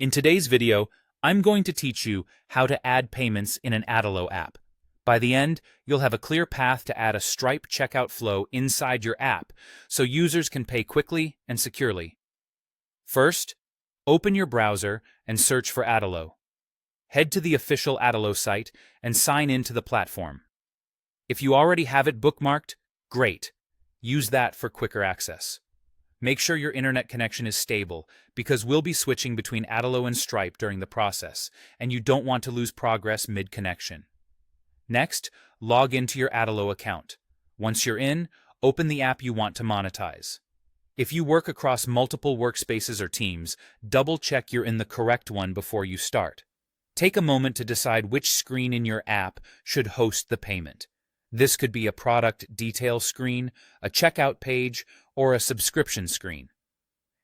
In today's video, I'm going to teach you how to add payments in an Adalo app. By the end, you'll have a clear path to add a Stripe checkout flow inside your app so users can pay quickly and securely. First, open your browser and search for Adalo. Head to the official Adalo site and sign in to the platform. If you already have it bookmarked, great. Use that for quicker access. Make sure your internet connection is stable because we'll be switching between Adalo and Stripe during the process, and you don't want to lose progress mid-connection. Next, log into your Adalo account. Once you're in, open the app you want to monetize. If you work across multiple workspaces or teams, double-check you're in the correct one before you start. Take a moment to decide which screen in your app should host the payment. This could be a product detail screen, a checkout page, or a subscription screen.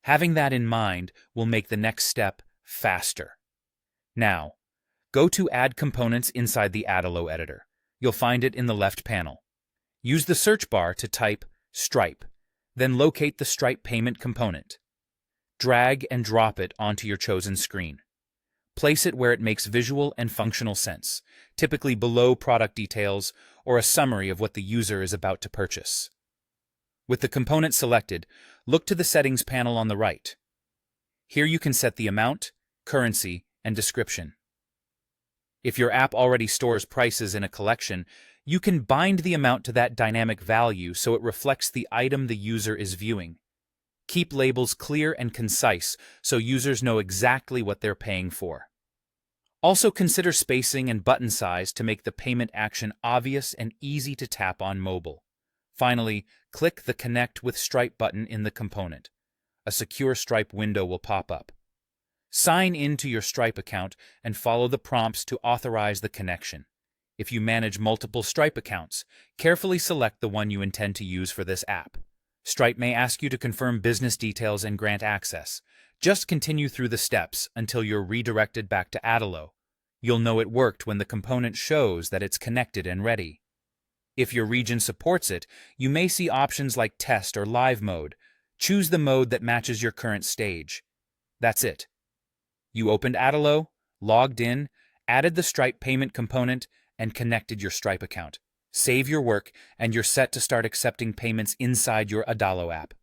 Having that in mind will make the next step faster. Now, go to Add Components inside the Adalo editor. You'll find it in the left panel. Use the search bar to type Stripe, then locate the Stripe payment component. Drag and drop it onto your chosen screen. Place it where it makes visual and functional sense, typically below product details or a summary of what the user is about to purchase. With the component selected, look to the Settings panel on the right. Here you can set the amount, currency, and description. If your app already stores prices in a collection, you can bind the amount to that dynamic value so it reflects the item the user is viewing. Keep labels clear and concise so users know exactly what they're paying for. Also consider spacing and button size to make the payment action obvious and easy to tap on mobile. Finally, click the Connect with Stripe button in the component. A secure Stripe window will pop up. Sign in to your Stripe account and follow the prompts to authorize the connection. If you manage multiple Stripe accounts, carefully select the one you intend to use for this app. Stripe may ask you to confirm business details and grant access. Just continue through the steps until you're redirected back to Adalo. You'll know it worked when the component shows that it's connected and ready. If your region supports it, you may see options like Test or Live mode. Choose the mode that matches your current stage. That's it. You opened Adalo, logged in, added the Stripe payment component, and connected your Stripe account. Save your work, and you're set to start accepting payments inside your Adalo app.